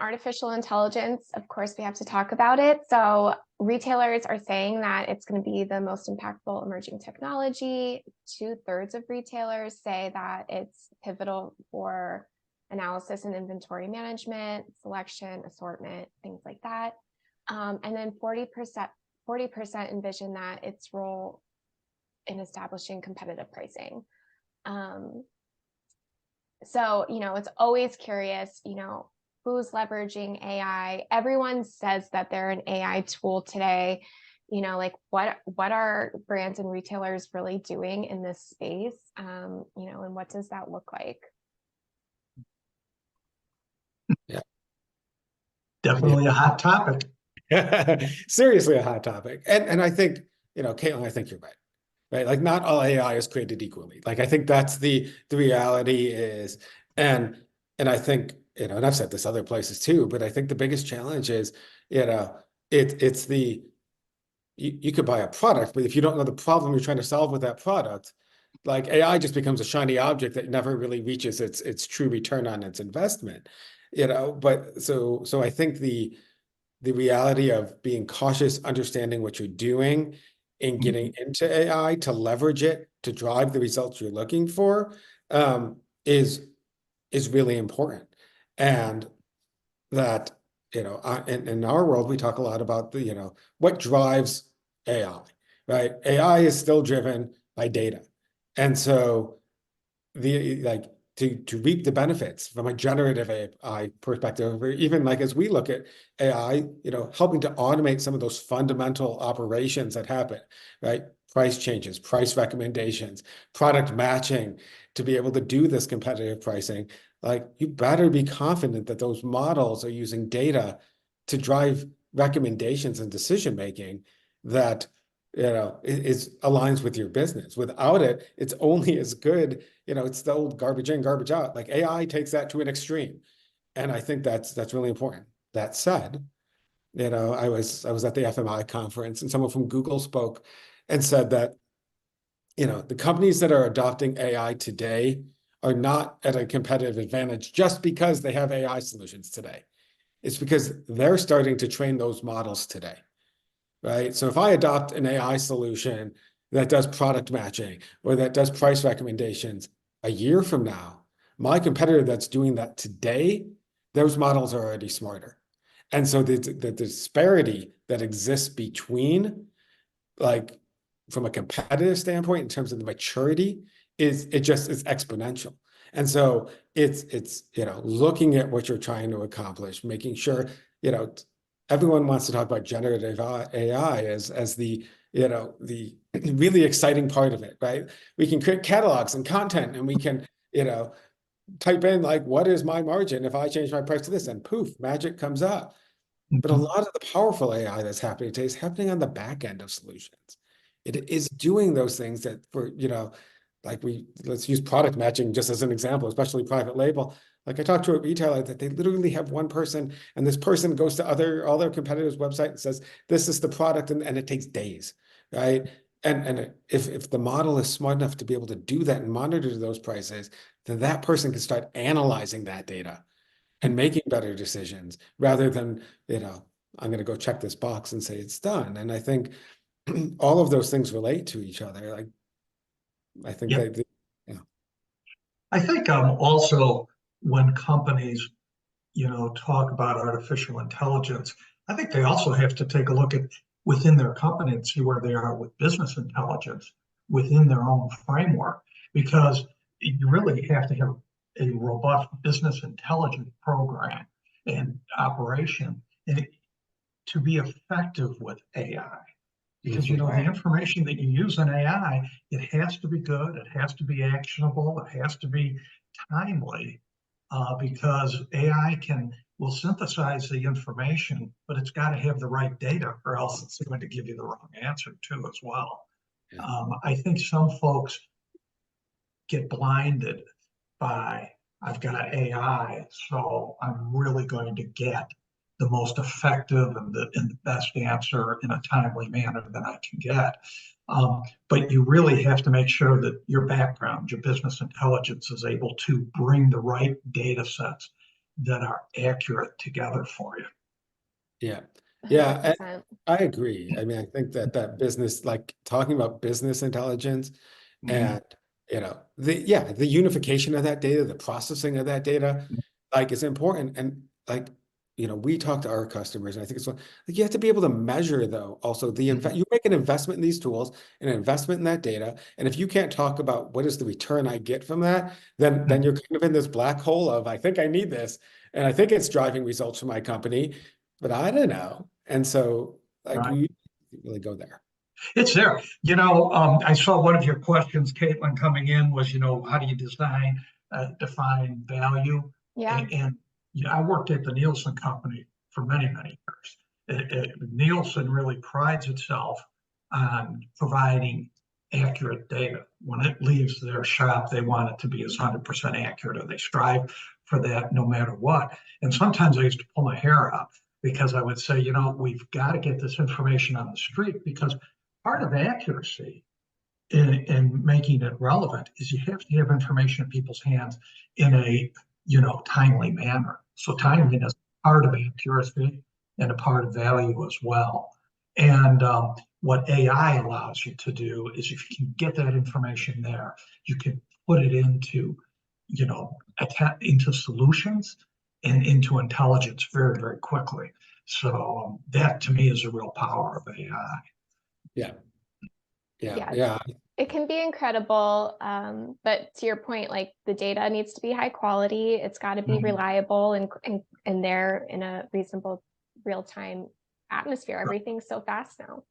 artificial intelligence, of course, we have to talk about it. So retailers are saying that it's going to be the most impactful emerging technology. 2/3 of retailers say that it's pivotal for analysis and inventory management, selection, assortment, things like that. And then 40% envision that its role in establishing competitive pricing. So, it's always curious, who's leveraging AI. Everyone says that they're an AI tool today. Like what are brands and retailers really doing in this space? And what does that look like? Yeah. Definitely a hot topic. Seriously a hot topic. And I think, Caitlin, I think you're right. Right? Like not all AI is created equally. Like I think that's the reality is, and I think, and I've said this other places too, but I think the biggest challenge is, it's the you could buy a product, but if you don't know the problem you're trying to solve with that product, like AI just becomes a shiny object that never really reaches its true return on its investment. But so I think the reality of being cautious, understanding what you're doing, and getting into AI to leverage it to drive the results you're looking for is really important. And that, in our world, we talk a lot about the, what drives AI, right? AI is still driven by data. And so to reap the benefits from a generative AI perspective, or even like as we look at AI, helping to automate some of those fundamental operations that happen, right? Price changes, price recommendations, product matching, to be able to do this competitive pricing, like you better be confident that those models are using data to drive recommendations and decision making that aligns with your business. Without it, it's only as good. It's the old garbage in, garbage out. Like AI takes that to an extreme, and I think that's really important. That said, I was at the FMI conference, and someone from Google spoke and said that the companies that are adopting AI today are not at a competitive advantage just because they have AI solutions today. It's because they're starting to train those models today. Right? So if I adopt an AI solution that does product matching or that does price recommendations, a year from now, my competitor that's doing that today, those models are already smarter. And so the disparity that exists between, like, from a competitive standpoint in terms of the maturity is exponential. And so it's looking at what you're trying to accomplish, making sure, everyone wants to talk about generative AI as the really exciting part of it, right? We can create catalogs and content, and we can, type in like, what is my margin if I change my price to this? And poof, magic comes up. But a lot of the powerful AI that's happening today is happening on the back end of solutions. It is doing those things that let's use product matching just as an example, especially private label. Like I talked to a retailer that they literally have one person, and this person goes to all their competitors' website and says, this is the product, and it takes days, right? And if the model is smart enough to be able to do that and monitor those prices, then that person can start analyzing that data and making better decisions rather than, I'm going to go check this box and say it's done. And I think all of those things relate to each other. Like, I think I think also when companies, talk about artificial intelligence, I think they also have to take a look at within their company and see where they are with business intelligence within their own framework, because you really have to have a robust business intelligence program and operation to be effective with AI. Because the information that you use in AI, it has to be good, it has to be actionable, it has to be timely, because AI will synthesize the information, but it's got to have the right data, or else it's going to give you the wrong answer too as well. Yeah. I think some folks get blinded by, I've got AI, so I'm really going to get the most effective and the best answer in a timely manner that I can get. But you really have to make sure that your background, your business intelligence, is able to bring the right data sets that are accurate together for you. Yeah. Yeah, and 100%. I agree. I mean, I think that business, like talking about business intelligence and, the unification of that data, the processing of that data, like is important. And like, we talk to our customers, and I think it's like you have to be able to measure though, also you make an investment in these tools, an investment in that data. And if you can't talk about what is the return I get from that, then you're kind of in this black hole of, I think I need this, and I think it's driving results for my company, but I don't know. And so like Right. we really go there. It's there. I saw one of your questions, Caitlin, coming in was, how do you define value? Yeah. And I worked at the Nielsen company for many, many years. Nielsen really prides itself on providing accurate data. When it leaves their shop, they want it to be as 100% accurate, or they strive for that no matter what. And sometimes I used to pull my hair out because I would say, we've got to get this information on the street, because part of accuracy in making it relevant is you have to have information in people's hands in a timely manner. So timeliness is part of accuracy and a part of value as well. And what AI allows you to do is, if you can get that information there, you can put it into into solutions and into intelligence very, very quickly. So that to me is a real power of AI. Yeah. Yeah. Yeah. It can be incredible, but to your point, like the data needs to be high quality. It's got to be reliable and there in a reasonable real-time atmosphere. Everything's so fast now.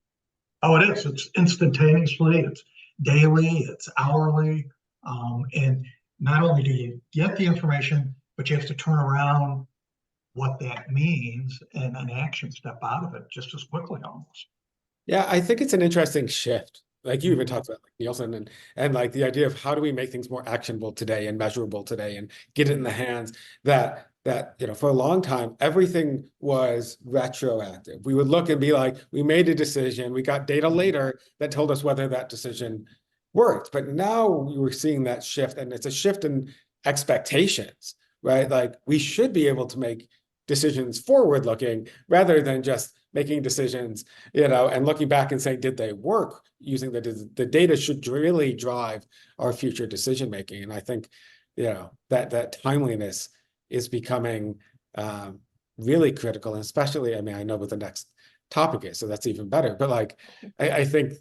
Oh, it is. It's instantaneously. It's daily. It's hourly. And not only do you get the information, but you have to turn around what that means and an action step out of it just as quickly almost. Yeah, I think it's an interesting shift. Like you even talked about like Nielsen and like the idea of how do we make things more actionable today and measurable today and get it in the hands that for a long time everything was retroactive. We would look and be like, we made a decision, we got data later that told us whether that decision worked. But now we're seeing that shift, and it's a shift in expectations, right? Like we should be able to make decisions forward looking rather than just making decisions, and looking back and saying, did they work? Using the data should really drive our future decision making. And I think, that timeliness is becoming really critical, and especially, I mean, I know what the next topic is, so that's even better. But like, I think